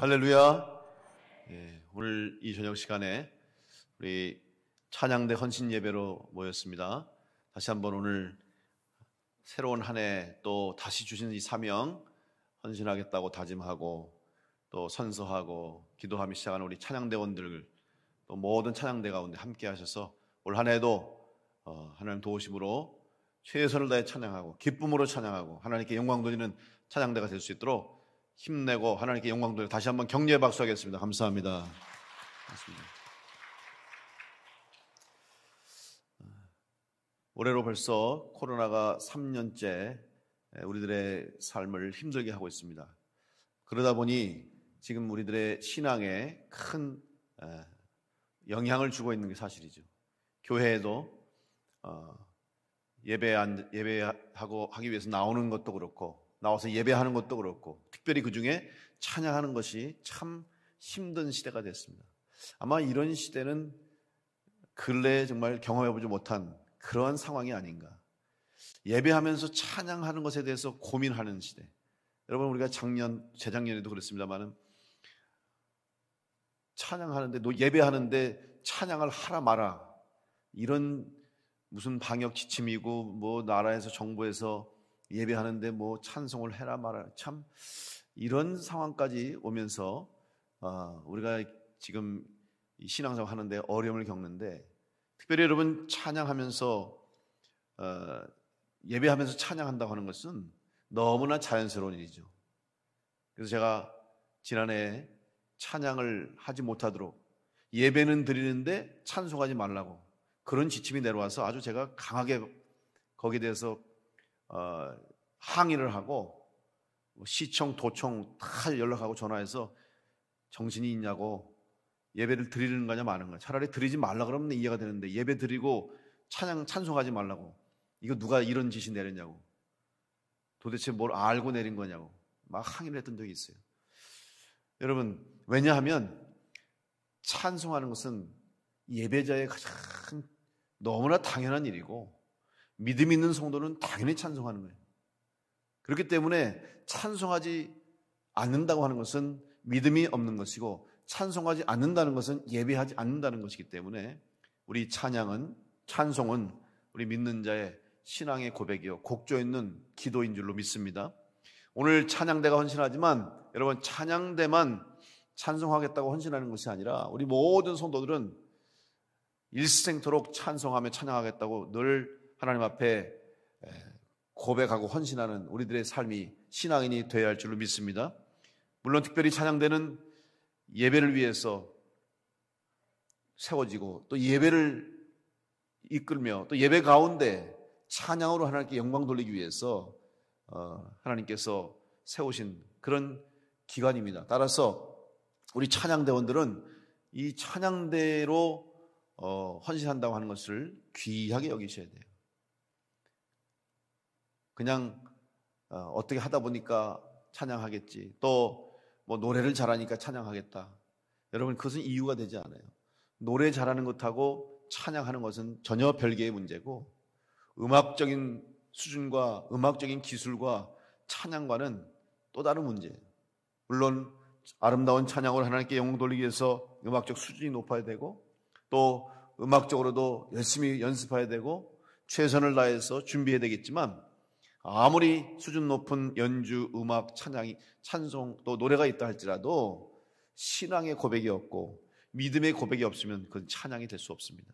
할렐루야. 오늘 이 저녁 시간에 우리 찬양대 헌신 예배로 모였습니다. 다시 한번 오늘 새로운 한 해 또 다시 주신 이 사명 헌신하겠다고 다짐하고 또 선서하고 기도하며 시작하는 우리 찬양대원들, 또 모든 찬양대 가운데 함께 하셔서 올 한 해도 하나님 도우심으로 최선을 다해 찬양하고 기쁨으로 찬양하고 하나님께 영광 돌리는 찬양대가 될 수 있도록 힘내고 하나님께 영광 돌려 다시 한번 격려의 박수 하겠습니다. 감사합니다. 고맙습니다. 올해로 벌써 코로나가 3년째 우리들의 삶을 힘들게 하고 있습니다. 그러다 보니 지금 우리들의 신앙에 큰 영향을 주고 있는 게 사실이죠. 교회에도 예배하고 하기 위해서 나오는 것도 그렇고 나와서 예배하는 것도 그렇고 특별히 그 중에 찬양하는 것이 참 힘든 시대가 됐습니다. 아마 이런 시대는 근래에 정말 경험해보지 못한 그러한 상황이 아닌가. 예배하면서 찬양하는 것에 대해서 고민하는 시대. 여러분, 우리가 재작년에도 그랬습니다만은 찬양하는데, 예배하는데 찬양을 하라 마라, 이런 무슨 방역 지침이고 뭐 나라에서 정부에서 예배하는데 뭐 찬송을 해라 마라, 참 이런 상황까지 오면서 우리가 지금 신앙생활 하는데 어려움을 겪는데, 특별히 여러분 찬양하면서 예배하면서 찬양한다고 하는 것은 너무나 자연스러운 일이죠. 그래서 제가 지난해 찬양을 하지 못하도록, 예배는 드리는데 찬송하지 말라고 그런 지침이 내려와서 아주 제가 강하게 거기에 대해서 항의를 하고 시청, 도청 다 연락하고 전화해서 정신이 있냐고, 예배를 드리는 거냐 마는 거냐, 차라리 드리지 말라 그러면 이해가 되는데 예배 드리고 찬송하지 말라고, 이거 누가 이런 지시 내렸냐고, 도대체 뭘 알고 내린 거냐고 막 항의를 했던 적이 있어요. 여러분, 왜냐하면 찬송하는 것은 예배자의 가장 너무나 당연한 일이고 믿음 있는 성도는 당연히 찬송하는 거예요. 그렇기 때문에 찬송하지 않는다고 하는 것은 믿음이 없는 것이고, 찬송하지 않는다는 것은 예배하지 않는다는 것이기 때문에 우리 찬송은 우리 믿는 자의 신앙의 고백이요 곡조 있는 기도인 줄로 믿습니다. 오늘 찬양대가 헌신하지만 여러분, 찬양대만 찬송하겠다고 헌신하는 것이 아니라 우리 모든 성도들은 일생토록 찬송하며 찬양하겠다고 늘 하나님 앞에 고백하고 헌신하는 우리들의 삶이 신앙인이 되어야 할 줄로 믿습니다. 물론 특별히 찬양대는 예배를 위해서 세워지고 또 예배를 이끌며 또 예배 가운데 찬양으로 하나님께 영광 돌리기 위해서 하나님께서 세우신 그런 기관입니다. 따라서 우리 찬양대원들은 이 찬양대로 헌신한다고 하는 것을 귀하게 여기셔야 돼요. 그냥 어떻게 하다 보니까 찬양하겠지, 또 뭐 노래를 잘하니까 찬양하겠다, 여러분 그것은 이유가 되지 않아요. 노래 잘하는 것하고 찬양하는 것은 전혀 별개의 문제고, 음악적인 수준과 음악적인 기술과 찬양과는 또 다른 문제예요. 물론 아름다운 찬양으로 하나님께 영광 돌리기 위해서 음악적 수준이 높아야 되고 또 음악적으로도 열심히 연습해야 되고 최선을 다해서 준비해야 되겠지만, 아무리 수준 높은 연주, 음악, 찬송, 또 노래가 있다 할지라도 신앙의 고백이 없고 믿음의 고백이 없으면 그건 찬양이 될 수 없습니다.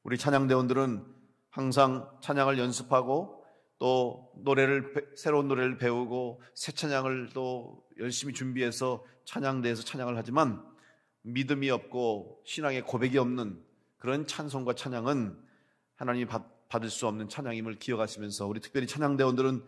우리 찬양대원들은 항상 찬양을 연습하고 또 새로운 노래를 배우고 새 찬양을 또 열심히 준비해서 찬양대에서 찬양을 하지만, 믿음이 없고 신앙의 고백이 없는 그런 찬송과 찬양은 하나님이 받을 수 없는 찬양임을 기억하시면서, 우리 특별히 찬양대원들은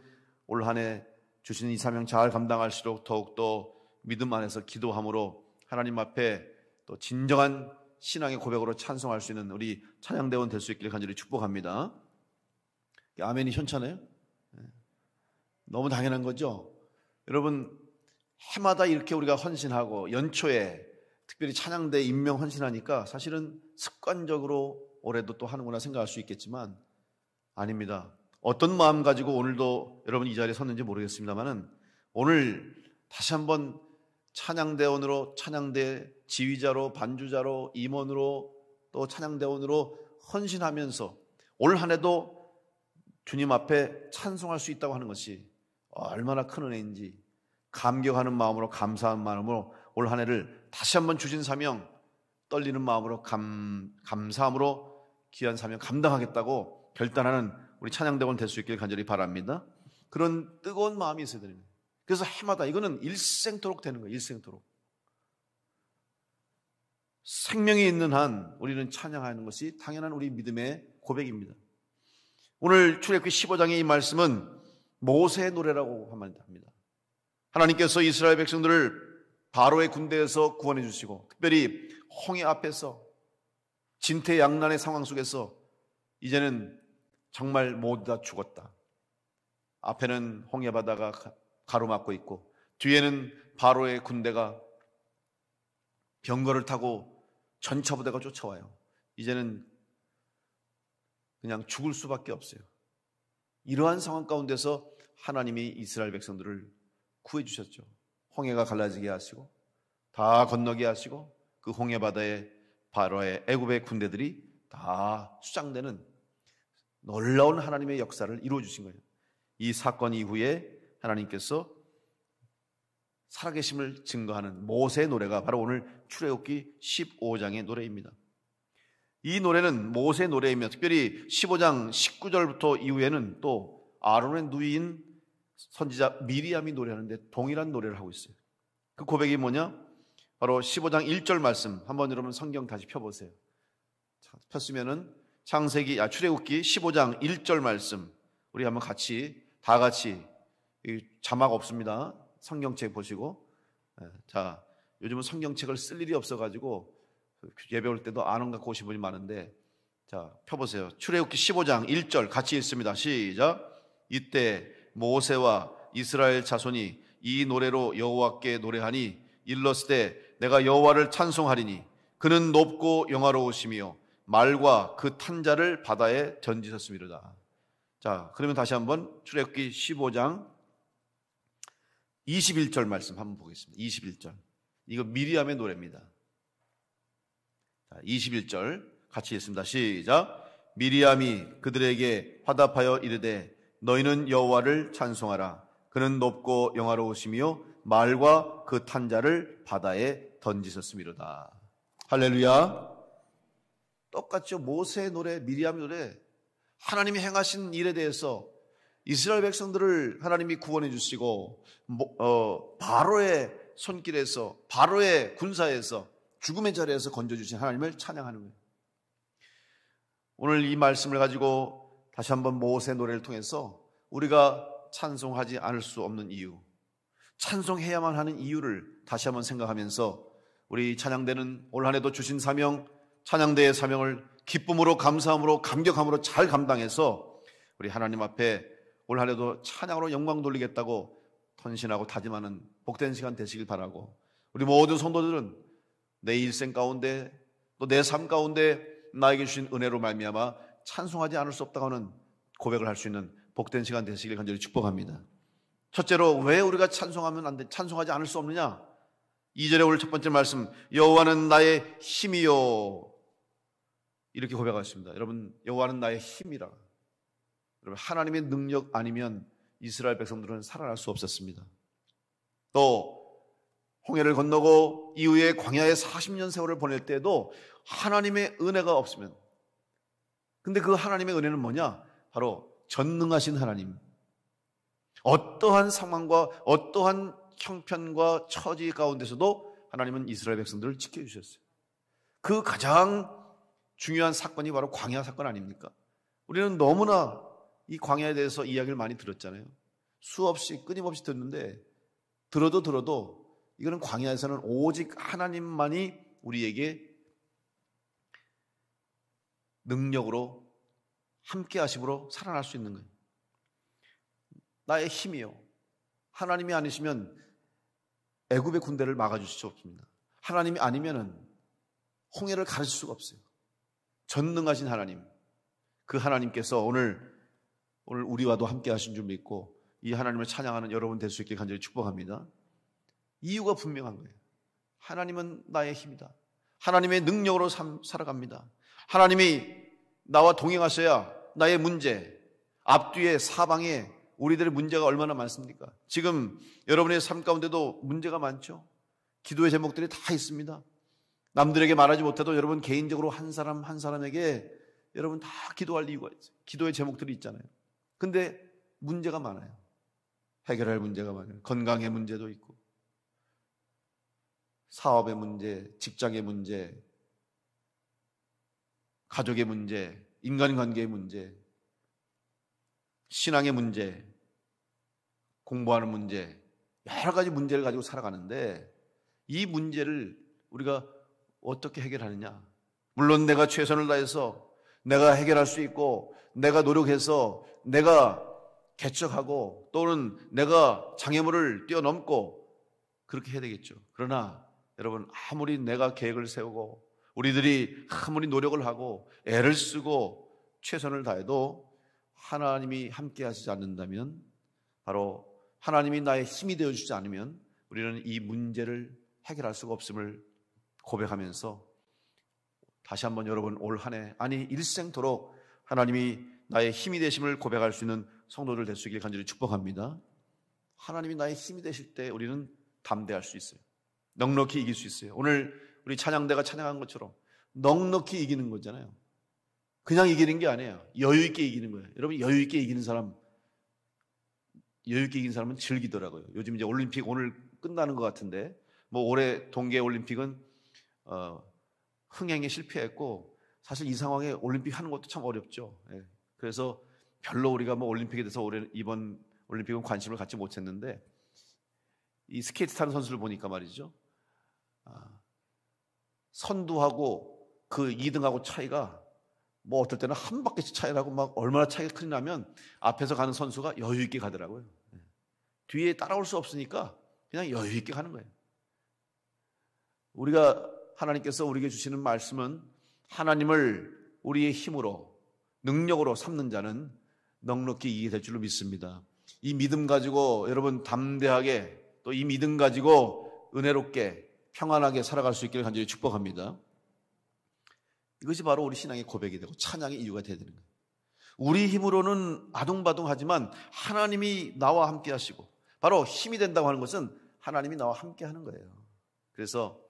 올 한 해 주신 이 사명 잘 감당할수록 더욱더 믿음 안에서 기도함으로 하나님 앞에 또 진정한 신앙의 고백으로 찬송할 수 있는 우리 찬양대원 될 수 있기를 간절히 축복합니다. 아멘이 현찮아요? 너무 당연한 거죠? 여러분, 해마다 이렇게 우리가 헌신하고 연초에 특별히 찬양대 임명 헌신하니까 사실은 습관적으로 올해도 또 하는구나 생각할 수 있겠지만 아닙니다. 어떤 마음 가지고 오늘도 여러분 이 자리에 섰는지 모르겠습니다만은 오늘 다시 한번 찬양대원으로, 찬양대 지휘자로, 반주자로, 임원으로, 또 찬양대원으로 헌신하면서 올 한 해도 주님 앞에 찬송할 수 있다고 하는 것이 얼마나 큰 은혜인지 감격하는 마음으로, 감사한 마음으로 올 한 해를 다시 한번 주신 사명, 떨리는 마음으로 감사함으로 귀한 사명 감당하겠다고 결단하는 우리 찬양대원 될 수 있길 간절히 바랍니다. 그런 뜨거운 마음이 있어야 되는 거예요. 그래서 해마다 이거는 일생토록 되는 거예요. 일생토록. 생명이 있는 한 우리는 찬양하는 것이 당연한 우리 믿음의 고백입니다. 오늘 출애굽기 15장의 이 말씀은 모세의 노래라고 합니다. 하나님께서 이스라엘 백성들을 바로의 군대에서 구원해 주시고 특별히 홍해 앞에서 진퇴양난의 상황 속에서 이제는 정말 모두 다 죽었다. 앞에는 홍해 바다가 가로막고 있고 뒤에는 바로의 군대가 병거를 타고 전차부대가 쫓아와요. 이제는 그냥 죽을 수밖에 없어요. 이러한 상황 가운데서 하나님이 이스라엘 백성들을 구해 주셨죠. 홍해가 갈라지게 하시고 다 건너게 하시고 그 홍해 바다에 바로의 애굽의 군대들이 다 수장되는 놀라운 하나님의 역사를 이루어 주신 거예요. 이 사건 이후에 하나님께서 살아계심을 증거하는 모세의 노래가 바로 오늘 출애굽기 15장의 노래입니다. 이 노래는 모세의 노래이며 특별히 15장 19절부터 이후에는 또 아론의 누이인 선지자 미리암이 노래하는데 동일한 노래를 하고 있어요. 그 고백이 뭐냐? 바로 15장 1절 말씀. 한번 여러분 성경 다시 펴보세요. 폈으면은 출애굽기 15장 1절 말씀 우리 한번 다 같이 자막 없습니다. 성경책 보시고. 자, 요즘은 성경책을 쓸 일이 없어가지고 예배 올 때도 안 갖고 오신 분이 많은데, 자, 펴보세요. 출애굽기 15장 1절 같이 읽습니다. 시작. 이때 모세와 이스라엘 자손이 이 노래로 여호와께 노래하니 일렀으되 내가 여호와를 찬송하리니 그는 높고 영화로우시며 말과 그 탄자를 바다에 던지셨음이로다. 자, 그러면 다시 한번 출애굽기 15장 21절 말씀 한번 보겠습니다. 21절. 이거 미리암의 노래입니다. 자, 21절 같이 읽습니다. 시작. 미리암이 그들에게 화답하여 이르되 너희는 여호와를 찬송하라. 그는 높고 영화로우시며 말과 그 탄자를 바다에 던지셨음이로다. 할렐루야. 똑같죠. 모세의 노래, 미리암의 노래. 하나님이 행하신 일에 대해서 이스라엘 백성들을 하나님이 구원해 주시고 바로의 손길에서, 바로의 군사에서, 죽음의 자리에서 건져주신 하나님을 찬양하는 거예요. 오늘 이 말씀을 가지고 다시 한번 모세의 노래를 통해서 우리가 찬송하지 않을 수 없는 이유, 찬송해야만 하는 이유를 다시 한번 생각하면서 우리 찬양대는 올 한 해도 주신 사명, 찬양대의 사명을 기쁨으로, 감사함으로, 감격함으로 잘 감당해서 우리 하나님 앞에 올 한 해도 찬양으로 영광 돌리겠다고 헌신하고 다짐하는 복된 시간 되시길 바라고, 우리 모든 성도들은 내 일생 가운데 또 내 삶 가운데 나에게 주신 은혜로 말미암아 찬송하지 않을 수 없다고 하는 고백을 할 수 있는 복된 시간 되시길 간절히 축복합니다. 첫째로 왜 우리가 찬송하지 않을 수 없느냐? 2절에 오늘 첫 번째 말씀, 여호와는 나의 힘이요, 이렇게 고백하셨습니다. 여러분, 여호와는 나의 힘이라. 여러분, 하나님의 능력 아니면 이스라엘 백성들은 살아날 수 없었습니다. 또 홍해를 건너고 이후에 광야에 40년 세월을 보낼 때도 하나님의 은혜가 없으면, 근데 그 하나님의 은혜는 뭐냐? 바로 전능하신 하나님, 어떠한 상황과 어떠한 형편과 처지 가운데서도 하나님은 이스라엘 백성들을 지켜주셨어요. 그 가장 중요한 사건이 바로 광야 사건 아닙니까? 우리는 너무나 이 광야에 대해서 이야기를 많이 들었잖아요. 수없이 끊임없이 듣는데 들어도 이거는 광야에서는 오직 하나님만이 우리에게 능력으로 함께 하심으로 살아날 수 있는 거예요. 나의 힘이요, 하나님이 아니시면 애굽의 군대를 막아주실 수 없습니다. 하나님이 아니면은 홍해를 가르칠 수가 없어요. 전능하신 하나님, 그 하나님께서 오늘 우리와도 함께 하신 줄 믿고 이 하나님을 찬양하는 여러분 될 수 있게 간절히 축복합니다. 이유가 분명한 거예요. 하나님은 나의 힘이다. 하나님의 능력으로 살아갑니다. 하나님이 나와 동행하셔야 나의 문제, 앞뒤에 사방에 우리들의 문제가 얼마나 많습니까? 지금 여러분의 삶 가운데도 문제가 많죠? 기도의 제목들이 다 있습니다. 남들에게 말하지 못해도 여러분 개인적으로 한 사람 한 사람에게 여러분 다 기도할 이유가 있어요. 기도의 제목들이 있잖아요. 근데 문제가 많아요. 해결할 문제가 많아요. 건강의 문제도 있고, 사업의 문제, 직장의 문제, 가족의 문제, 인간관계의 문제, 신앙의 문제, 공부하는 문제, 여러 가지 문제를 가지고 살아가는데 이 문제를 우리가 어떻게 해결하느냐? 물론 내가 최선을 다해서 내가 해결할 수 있고 내가 노력해서 내가 개척하고 또는 내가 장애물을 뛰어넘고 그렇게 해야 되겠죠. 그러나 여러분 아무리 내가 계획을 세우고 우리들이 아무리 노력을 하고 애를 쓰고 최선을 다해도 하나님이 함께 하시지 않는다면, 바로 하나님이 나의 힘이 되어주지 않으면 우리는 이 문제를 해결할 수가 없음을 고백하면서 다시 한번 여러분 올 한 해, 아니 일생토록 하나님이 나의 힘이 되심을 고백할 수 있는 성도들 될 수 있기를 간절히 축복합니다. 하나님이 나의 힘이 되실 때 우리는 담대할 수 있어요. 넉넉히 이길 수 있어요. 오늘 우리 찬양대가 찬양한 것처럼 넉넉히 이기는 거잖아요. 그냥 이기는 게 아니에요. 여유 있게 이기는 거예요. 여러분 여유 있게 이기는 사람, 여유 있게 이기는 사람은 즐기더라고요. 요즘 이제 올림픽 오늘 끝나는 것 같은데 뭐 올해 동계 올림픽은 흥행에 실패했고 사실 이 상황에 올림픽 하는 것도 참 어렵죠. 예. 그래서 별로 우리가 뭐 올림픽에 대해서 올해 이번 올림픽은 관심을 갖지 못했는데 이 스케이트 타는 선수를 보니까 말이죠. 선두하고 그 2등하고 차이가 뭐 어떨 때는 한 바퀴씩 차이라고 막 얼마나 차이가 크게 나면 앞에서 가는 선수가 여유 있게 가더라고요. 뒤에 따라올 수 없으니까 그냥 여유 있게 가는 거예요. 우리가 하나님께서 우리에게 주시는 말씀은 하나님을 우리의 힘으로 능력으로 삼는 자는 넉넉히 이기게 될 줄로 믿습니다. 이 믿음 가지고 여러분 담대하게 또 이 믿음 가지고 은혜롭게 평안하게 살아갈 수 있기를 간절히 축복합니다. 이것이 바로 우리 신앙의 고백이 되고 찬양의 이유가 되야 되는 거예요. 우리 힘으로는 아둥바둥하지만 하나님이 나와 함께 하시고, 바로 힘이 된다고 하는 것은 하나님이 나와 함께 하는 거예요. 그래서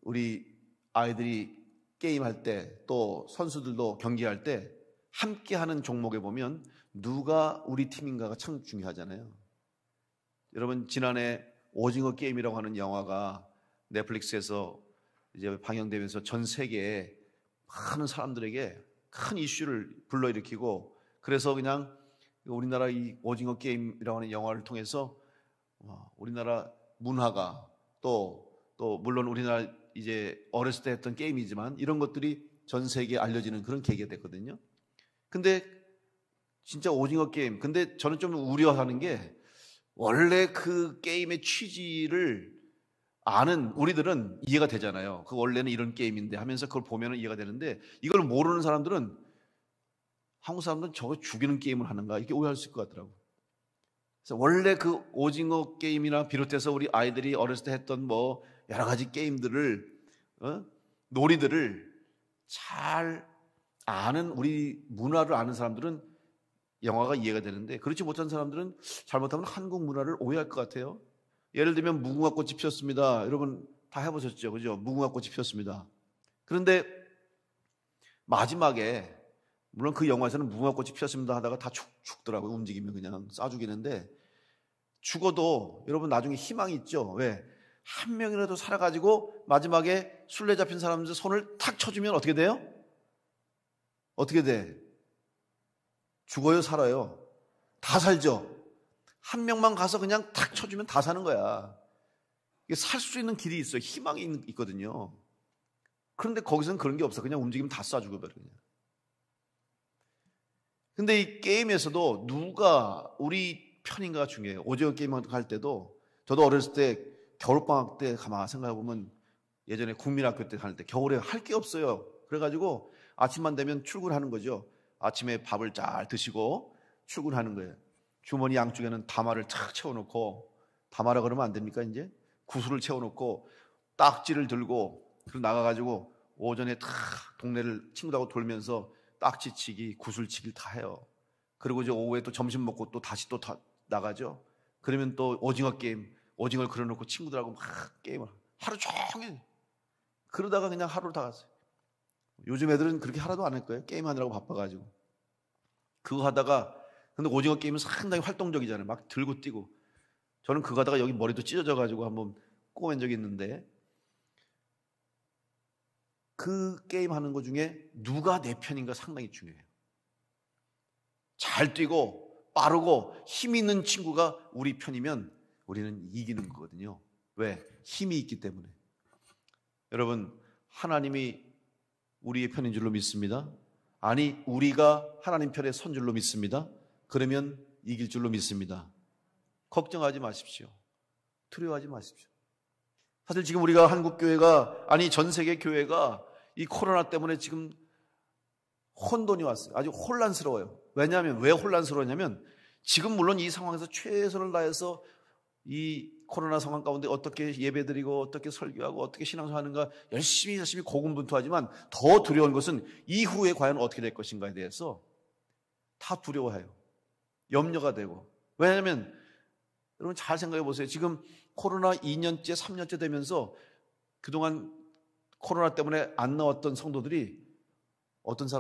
우리 아이들이 게임할 때 또 선수들도 경기할 때 함께 하는 종목에 보면 누가 우리 팀인가가 참 중요하잖아요. 여러분 지난해 오징어 게임이라고 하는 영화가 넷플릭스에서 이제 방영되면서 전 세계에 많은 사람들에게 큰 이슈를 불러일으키고, 그래서 그냥 우리나라 이 오징어 게임이라고 하는 영화를 통해서 우리나라 문화가 또 물론 우리나라 이제 어렸을 때 했던 게임이지만 이런 것들이 전 세계에 알려지는 그런 계기가 됐거든요. 근데 진짜 오징어 게임, 근데 저는 좀 우려하는 게 원래 그 게임의 취지를 아는 우리들은 이해가 되잖아요. 그 원래는 이런 게임인데 하면서 그걸 보면 이해가 되는데, 이걸 모르는 사람들은 한국 사람들은 저거 죽이는 게임을 하는가 이렇게 오해할 수 있을 것 같더라고요. 그래서 원래 그 오징어 게임이나 비롯해서 우리 아이들이 어렸을 때 했던 뭐 여러 가지 게임들을 놀이들을 잘 아는, 우리 문화를 아는 사람들은 영화가 이해가 되는데, 그렇지 못한 사람들은 잘못하면 한국 문화를 오해할 것 같아요. 예를 들면 무궁화꽃이 피었습니다. 여러분 다 해보셨죠? 그죠? 무궁화꽃이 피었습니다. 그런데 마지막에 물론 그 영화에서는 무궁화꽃이 피었습니다 하다가 다 죽더라고요. 움직이면 그냥 쏴 죽이는데, 죽어도 여러분 나중에 희망이 있죠. 왜? 한 명이라도 살아가지고 마지막에 술래 잡힌 사람들 손을 탁 쳐주면 어떻게 돼요? 어떻게 돼? 죽어요? 살아요? 다 살죠? 한 명만 가서 그냥 탁 쳐주면 다 사는 거야. 살 수 있는 길이 있어요. 희망이 있거든요. 그런데 거기서는 그런 게 없어. 그냥 움직이면 다 쏴 죽여버려. 그냥. 근데 이 게임에서도 누가 우리 편인가가 중요해요. 오징어 게임 할 때도 저도 어렸을 때 겨울방학 때 가만 생각해보면 예전에 국민학교 때 갈 때 겨울에 할 게 없어요. 그래가지고 아침만 되면 출근하는 거죠. 아침에 밥을 잘 드시고 출근하는 거예요. 주머니 양쪽에는 다마를 착 채워놓고 밤하라 그러면 안 됩니까? 이제 구슬을 채워놓고 딱지를 들고 그리고 나가가지고 오전에 다 동네를 친구들하고 돌면서 딱지치기, 구슬치기를 다 해요. 그리고 이제 오후에 또 점심 먹고 또 다시 또 나가죠. 그러면 또 오징어 게임, 오징어를 그려놓고 친구들하고 막 게임을 하루 종일. 그러다가 그냥 하루를 다 갔어요. 요즘 애들은 그렇게 하나도 안 할 거예요. 게임하느라고 바빠가지고. 그거 하다가, 근데 오징어 게임은 상당히 활동적이잖아요. 막 들고 뛰고. 저는 그거 하다가 여기 머리도 찢어져가지고 한번 꼬맨 적이 있는데, 그 게임 하는 것 중에 누가 내 편인가 상당히 중요해요. 잘 뛰고 빠르고 힘 있는 친구가 우리 편이면 우리는 이기는 거거든요. 왜? 힘이 있기 때문에. 여러분, 하나님이 우리의 편인 줄로 믿습니다. 아니, 우리가 하나님 편에 선 줄로 믿습니다. 그러면 이길 줄로 믿습니다. 걱정하지 마십시오. 두려워하지 마십시오. 사실 지금 우리가 한국교회가, 아니 전 세계 교회가 이 코로나 때문에 지금 혼돈이 왔어요. 아주 혼란스러워요. 왜냐하면, 왜 혼란스러웠냐면, 지금 물론 이 상황에서 최선을 다해서 이 코로나 상황 가운데 어떻게 예배드리고 어떻게 설교하고 어떻게 신앙생활하는가 열심히 고군분투하지만, 더 두려운 것은 이후에 과연 어떻게 될 것인가에 대해서 다 두려워해요. 염려가 되고. 왜냐하면 여러분 잘 생각해 보세요. 지금 코로나 2년째 3년째 되면서 그동안 코로나 때문에 안 나왔던 성도들이,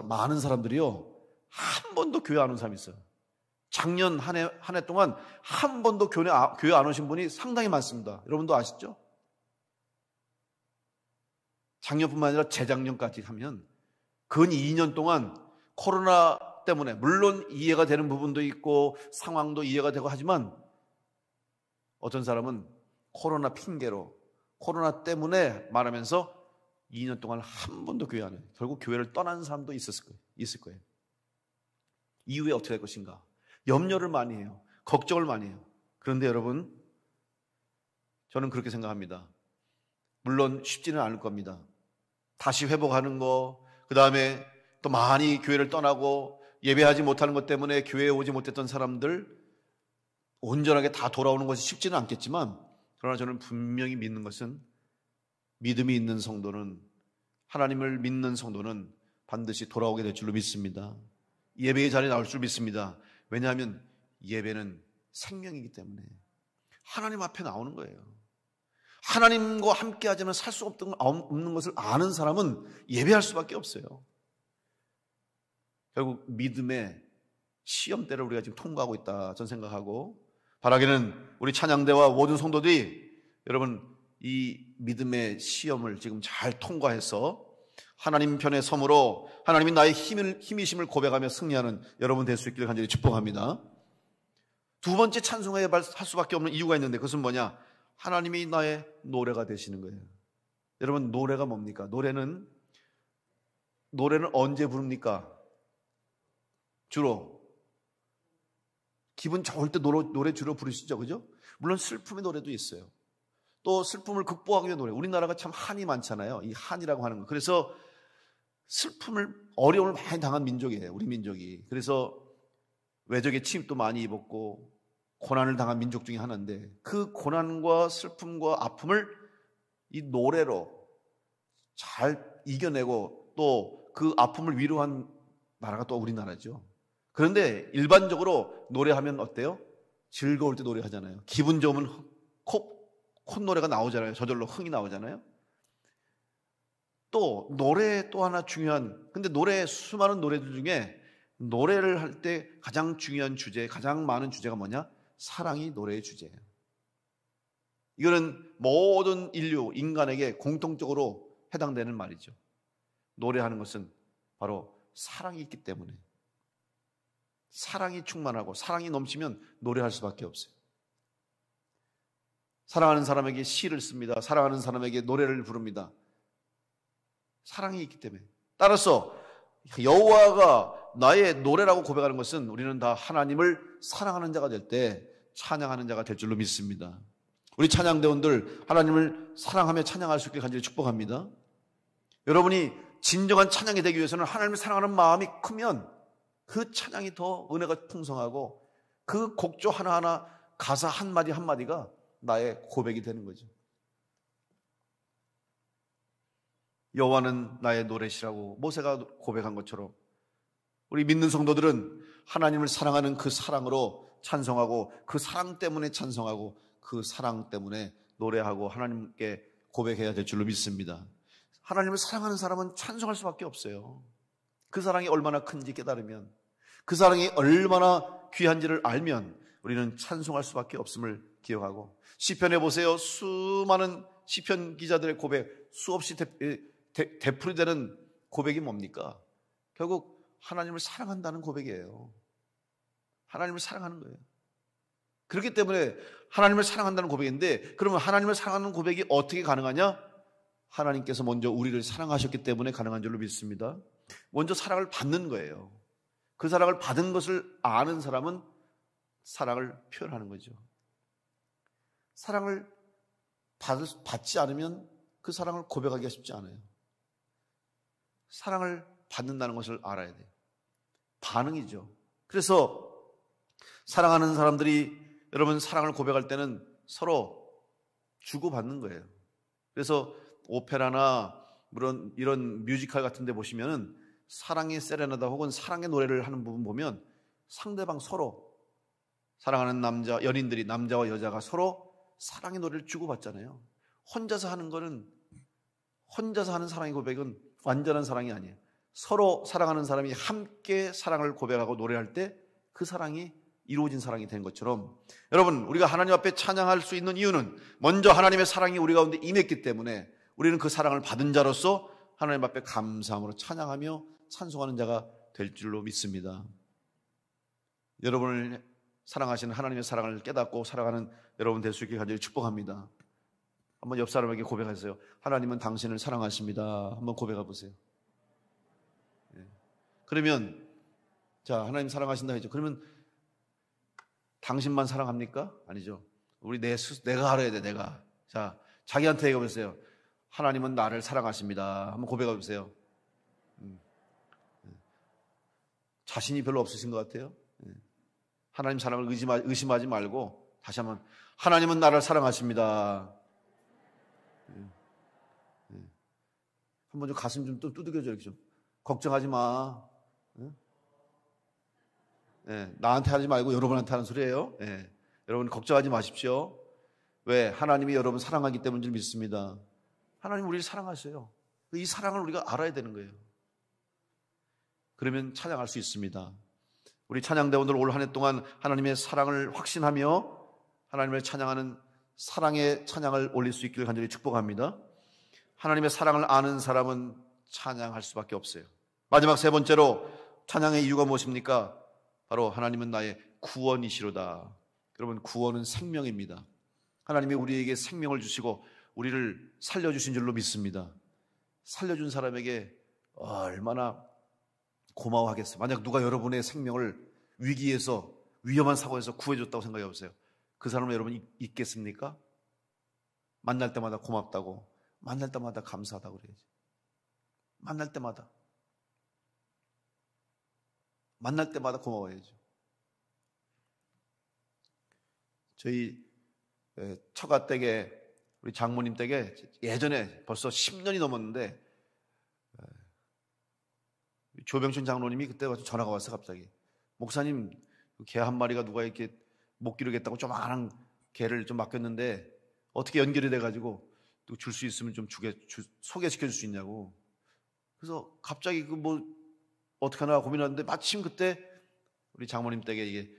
많은 사람들이요, 한 번도 교회 안 온 사람이 있어요. 작년 한 해 동안 한 번도 교회 안 오신 분이 상당히 많습니다. 여러분도 아시죠? 작년뿐만 아니라 재작년까지 하면 근 2년 동안 코로나 때문에, 물론 이해가 되는 부분도 있고 상황도 이해가 되고 하지만, 어떤 사람은 코로나 핑계로, 코로나 때문에 말하면서 2년 동안 한 번도 교회 안 해요. 결국 교회를 떠난 사람도 있을 거예요. 이후에 어떻게 될 것인가? 염려를 많이 해요. 걱정을 많이 해요. 그런데 여러분, 저는 그렇게 생각합니다. 물론 쉽지는 않을 겁니다. 다시 회복하는 거, 그 다음에 또 많이 교회를 떠나고 예배하지 못하는 것 때문에 교회에 오지 못했던 사람들 온전하게 다 돌아오는 것이 쉽지는 않겠지만, 그러나 저는 분명히 믿는 것은, 믿음이 있는 성도는, 하나님을 믿는 성도는 반드시 돌아오게 될 줄로 믿습니다. 예배의 자리에 나올 줄 믿습니다. 왜냐하면 예배는 생명이기 때문에 하나님 앞에 나오는 거예요. 하나님과 함께 하자면 살 수 없는 것을 아는 사람은 예배할 수밖에 없어요. 결국 믿음의 시험대를 우리가 지금 통과하고 있다, 저는 생각하고, 바라기는 우리 찬양대와 모든 성도들이 여러분 이 믿음의 시험을 지금 잘 통과해서 하나님 편에 섬으로 하나님이 나의 힘이심을 고백하며 승리하는 여러분 될 수 있기를 간절히 축복합니다. 두 번째 찬송해야 할 수밖에 없는 이유가 있는데, 그것은 뭐냐? 하나님이 나의 노래가 되시는 거예요. 여러분, 노래가 뭡니까? 노래는 언제 부릅니까? 주로 기분 좋을 때 노래 주로 부르시죠, 그죠? 물론 슬픔의 노래도 있어요. 또 슬픔을 극복하기 위한 노래. 우리나라가 참 한이 많잖아요. 이 한이라고 하는 거. 그래서 어려움을 많이 당한 민족이에요, 우리 민족이. 그래서 외적의 침입도 많이 입었고 고난을 당한 민족 중에 하나인데, 그 고난과 슬픔과 아픔을 이 노래로 잘 이겨내고 또 그 아픔을 위로한 나라가 또 우리나라죠. 그런데 일반적으로 노래하면 어때요? 즐거울 때 노래하잖아요. 기분 좋으면 콧노래가 나오잖아요. 저절로 흥이 나오잖아요. 또 노래 또 하나 중요한, 근데 수많은 노래들 중에 노래를 할 때 가장 중요한 주제, 가장 많은 주제가 뭐냐? 사랑이 노래의 주제예요. 이거는 모든 인간에게 공통적으로 해당되는 말이죠. 노래하는 것은 바로 사랑이 있기 때문에, 사랑이 충만하고 사랑이 넘치면 노래할 수밖에 없어요. 사랑하는 사람에게 시를 씁니다. 사랑하는 사람에게 노래를 부릅니다. 사랑이 있기 때문에. 따라서 여호와가 나의 노래라고 고백하는 것은, 우리는 다 하나님을 사랑하는 자가 될 때 찬양하는 자가 될 줄로 믿습니다. 우리 찬양대원들 하나님을 사랑하며 찬양할 수 있게 간절히 축복합니다. 여러분이 진정한 찬양이 되기 위해서는 하나님을 사랑하는 마음이 크면 그 찬양이 더 은혜가 풍성하고, 그 곡조 하나하나, 가사 한마디 한마디가 나의 고백이 되는 거죠. 여호와는 나의 노래시라고 모세가 고백한 것처럼 우리 믿는 성도들은 하나님을 사랑하는 그 사랑으로 찬송하고 그 사랑 때문에 찬송하고 그 사랑 때문에 노래하고 하나님께 고백해야 될 줄로 믿습니다. 하나님을 사랑하는 사람은 찬송할 수밖에 없어요. 그 사랑이 얼마나 큰지 깨달으면, 그 사랑이 얼마나 귀한지를 알면 우리는 찬송할 수밖에 없음을 기억하고, 시편에 보세요. 수많은 시편 기자들의 고백, 수없이 되풀이되는 고백이 뭡니까? 결국 하나님을 사랑한다는 고백이에요. 하나님을 사랑하는 거예요. 그렇기 때문에 하나님을 사랑한다는 고백인데, 그러면 하나님을 사랑하는 고백이 어떻게 가능하냐? 하나님께서 먼저 우리를 사랑하셨기 때문에 가능한 줄로 믿습니다. 먼저 사랑을 받는 거예요. 그 사랑을 받은 것을 아는 사람은 사랑을 표현하는 거죠. 사랑을 받지 않으면 그 사랑을 고백하기가 쉽지 않아요. 사랑을 받는다는 것을 알아야 돼요. 반응이죠. 그래서 사랑하는 사람들이 여러분 사랑을 고백할 때는 서로 주고받는 거예요. 그래서 오페라나 이런 뮤지컬 같은 데 보시면은 사랑의 세레나다 혹은 사랑의 노래를 하는 부분 보면 상대방 서로 사랑하는 남자, 연인들이 남자와 여자가 서로 사랑의 노래를 주고받잖아요. 혼자서 하는 거는, 혼자서 하는 사랑의 고백은 완전한 사랑이 아니에요. 서로 사랑하는 사람이 함께 사랑을 고백하고 노래할 때 그 사랑이 이루어진 사랑이 된 것처럼, 여러분 우리가 하나님 앞에 찬양할 수 있는 이유는 먼저 하나님의 사랑이 우리 가운데 임했기 때문에 우리는 그 사랑을 받은 자로서 하나님 앞에 감사함으로 찬양하며 찬송하는 자가 될 줄로 믿습니다. 여러분을 사랑하시는 하나님의 사랑을 깨닫고 살아가는 여러분 될 수 있게 간절히 축복합니다. 한번 옆 사람에게 고백하세요. 하나님은 당신을 사랑하십니다. 한번 고백해 보세요. 그러면 자, 하나님 사랑하신다 했죠. 그러면 당신만 사랑합니까? 아니죠. 우리 내가 알아야 돼. 내가. 자, 자기한테 얘기해 보세요. 하나님은 나를 사랑하십니다. 한번 고백해 보세요. 자신이 별로 없으신 것 같아요. 하나님 사랑을 의심하지 말고 다시 한번 하나님은 나를 사랑하십니다. 한번 좀 가슴 좀 두들겨줘. 이렇게 좀 걱정하지 마. 나한테 하지 말고 여러분한테 하는 소리예요. 여러분 걱정하지 마십시오. 왜? 하나님이 여러분 사랑하기 때문인 줄 믿습니다. 하나님 우리를 사랑하세요. 이 사랑을 우리가 알아야 되는 거예요. 그러면 찬양할 수 있습니다. 우리 찬양대원들 올 한 해 동안 하나님의 사랑을 확신하며 하나님을 찬양하는 사랑의 찬양을 올릴 수 있기를 간절히 축복합니다. 하나님의 사랑을 아는 사람은 찬양할 수밖에 없어요. 마지막 세 번째로 찬양의 이유가 무엇입니까? 바로 하나님은 나의 구원이시로다. 여러분 구원은 생명입니다. 하나님이 우리에게 생명을 주시고 우리를 살려주신 줄로 믿습니다. 살려준 사람에게 얼마나 고마워하겠어요. 만약 누가 여러분의 생명을 위기에서 위험한 사고에서 구해줬다고 생각해 보세요. 그 사람은 여러분 있겠습니까? 만날 때마다 고맙다고, 만날 때마다 감사하다고 그래야지. 만날 때마다 고마워야죠. 저희 처가 댁에 우리 장모님 댁에 예전에 벌써 10년이 넘었는데 조병춘 장로님이 그때 와서 전화가 왔어. 갑자기 목사님 개 한 마리가 누가 이렇게 못 기르겠다고 조그마한 개를 좀 맡겼는데 어떻게 연결이 돼가지고 또 줄 수 있으면 좀 소개시켜 줄 수 있냐고. 그래서 갑자기 어떻게 하나 고민하는데 마침 그때 우리 장모님 댁에 이게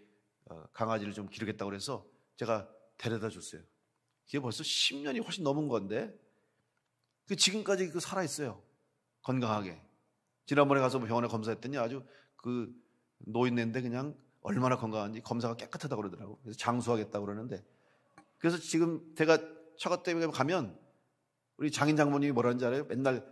강아지를 좀 기르겠다고 그래서 제가 데려다 줬어요. 이게 벌써 10년이 훨씬 넘은 건데 지금까지 살아있어요. 건강하게. 지난번에 가서 병원에 검사했더니 아주 노인네인데 그냥 얼마나 건강한지 검사가 깨끗하다고 그러더라고. 그래서 장수하겠다고 그러는데, 그래서 지금 제가 처가 때문에 가면 우리 장인 장모님이 뭐라는지 알아요? 맨날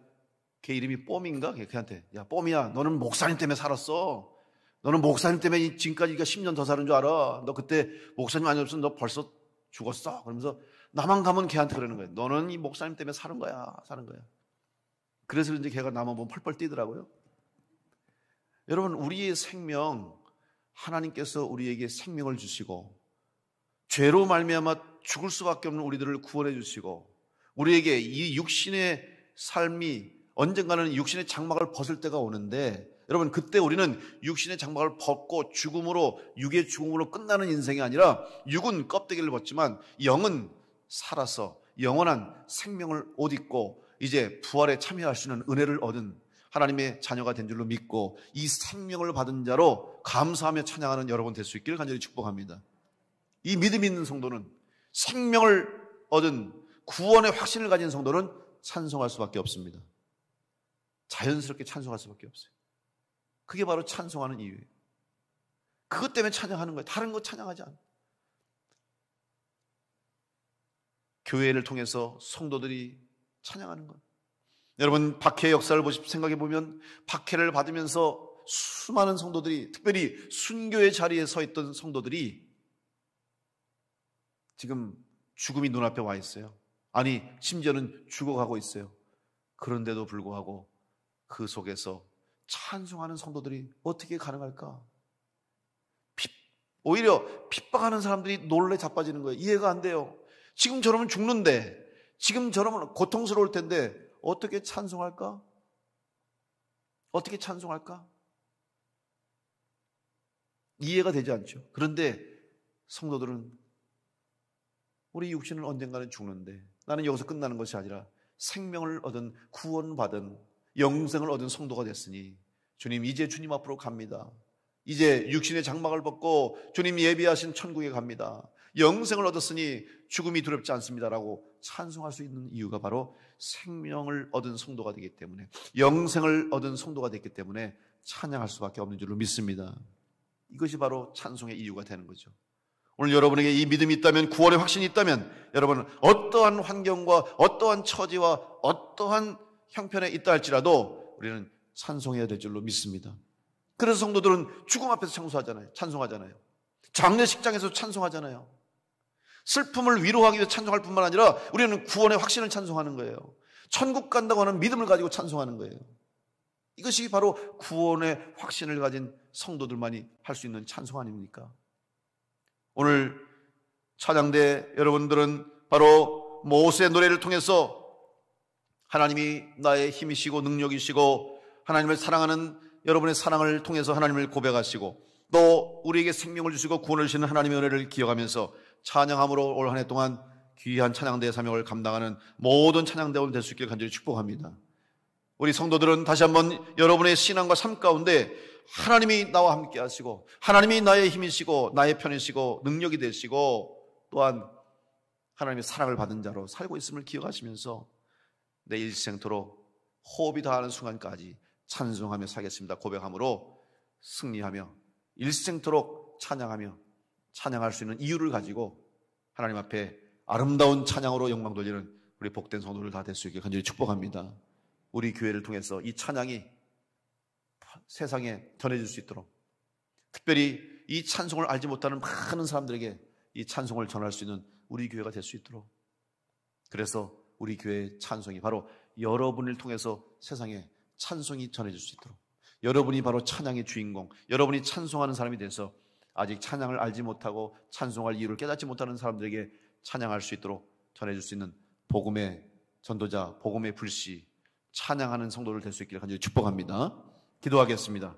걔 이름이 뽀미인가? 걔한테 야 뽀미야, 너는 목사님 때문에 살았어. 너는 목사님 때문에 지금까지 10년 더 사는 줄 알아. 너 그때 목사님 아니었으면 너 벌써 죽었어. 그러면서 나만 가면 걔한테 그러는 거예요. 너는 이 목사님 때문에 사는 거야. 그래서 이제 걔가 나만 보면 펄펄 뛰더라고요. 여러분 우리의 생명, 하나님께서 우리에게 생명을 주시고 죄로 말미암아 죽을 수밖에 없는 우리들을 구원해 주시고 우리에게 이 육신의 삶이 언젠가는 육신의 장막을 벗을 때가 오는데 여러분 그때 우리는 육신의 장막을 벗고 죽음으로 육의 죽음으로 끝나는 인생이 아니라 육은 껍데기를 벗지만 영은 살아서 영원한 생명을 옷 입고 이제 부활에 참여할 수 있는 은혜를 얻은 하나님의 자녀가 된 줄로 믿고 이 생명을 받은 자로 감사하며 찬양하는 여러분 될 수 있기를 간절히 축복합니다. 이 믿음 있는 성도는 생명을 얻은 구원의 확신을 가진 성도는 찬송할 수밖에 없습니다. 자연스럽게 찬송할 수밖에 없어요. 그게 바로 찬송하는 이유예요. 그것 때문에 찬양하는 거예요. 다른 거 찬양하지 않아요. 교회를 통해서 성도들이 찬양하는 것. 여러분 박해의 역사를 생각해 보면 박해를 받으면서 수많은 성도들이 특별히 순교의 자리에 서 있던 성도들이 지금 죽음이 눈앞에 와 있어요. 아니 심지어는 죽어가고 있어요. 그런데도 불구하고 그 속에서 찬송하는 성도들이 어떻게 가능할까? 오히려 핍박하는 사람들이 놀래 자빠지는 거예요. 이해가 안 돼요. 지금 저러면 죽는데, 지금 저러면 고통스러울 텐데 어떻게 찬송할까? 어떻게 찬송할까? 이해가 되지 않죠. 그런데 성도들은 우리 육신은 언젠가는 죽는데 나는 여기서 끝나는 것이 아니라 생명을 얻은 구원받은 영생을 얻은 성도가 됐으니 주님 이제 주님 앞으로 갑니다. 이제 육신의 장막을 벗고 주님 예비하신 천국에 갑니다. 영생을 얻었으니 죽음이 두렵지 않습니다라고 찬송할 수 있는 이유가 바로 생명을 얻은 성도가 되기 때문에 영생을 얻은 성도가 됐기 때문에 찬양할 수밖에 없는 줄로 믿습니다. 이것이 바로 찬송의 이유가 되는 거죠. 오늘 여러분에게 이 믿음이 있다면 구원의 확신이 있다면 여러분은 어떠한 환경과 어떠한 처지와 어떠한 형편에 있다 할지라도 우리는 찬송해야 될 줄로 믿습니다. 그래서 성도들은 죽음 앞에서 찬송하잖아요. 장례식장에서 찬송하잖아요. 슬픔을 위로하기 위해 찬송할 뿐만 아니라 우리는 구원의 확신을 찬송하는 거예요. 천국 간다고 하는 믿음을 가지고 찬송하는 거예요. 이것이 바로 구원의 확신을 가진 성도들만이 할 수 있는 찬송 아닙니까? 오늘 찬양대 여러분들은 바로 모세의 노래를 통해서 하나님이 나의 힘이시고 능력이시고 하나님을 사랑하는 여러분의 사랑을 통해서 하나님을 고백하시고 또 우리에게 생명을 주시고 구원을 주시는 하나님의 은혜를 기억하면서 찬양함으로 올 한 해 동안 귀한 찬양대의 사명을 감당하는 모든 찬양대원 될 수 있기를 간절히 축복합니다. 우리 성도들은 다시 한번 여러분의 신앙과 삶 가운데 하나님이 나와 함께 하시고 하나님이 나의 힘이시고 나의 편이시고 능력이 되시고 또한 하나님의 사랑을 받은 자로 살고 있음을 기억하시면서 내 일생토록 호흡이 다하는 순간까지 찬송하며 살겠습니다 고백함으로 승리하며 일생토록 찬양하며 찬양할 수 있는 이유를 가지고 하나님 앞에 아름다운 찬양으로 영광 돌리는 우리 복된 성도들 다 될 수 있게 간절히 축복합니다. 우리 교회를 통해서 이 찬양이 세상에 전해질 수 있도록 특별히 이 찬송을 알지 못하는 많은 사람들에게 이 찬송을 전할 수 있는 우리 교회가 될 수 있도록 그래서 우리 교회의 찬송이 바로 여러분을 통해서 세상에 찬송이 전해질 수 있도록 여러분이 바로 찬양의 주인공 여러분이 찬송하는 사람이 돼서 아직 찬양을 알지 못하고 찬송할 이유를 깨닫지 못하는 사람들에게 찬양할 수 있도록 전해줄 수 있는 복음의 전도자 복음의 불씨 찬양하는 성도를 될 수 있기를 간절히 축복합니다. 기도하겠습니다.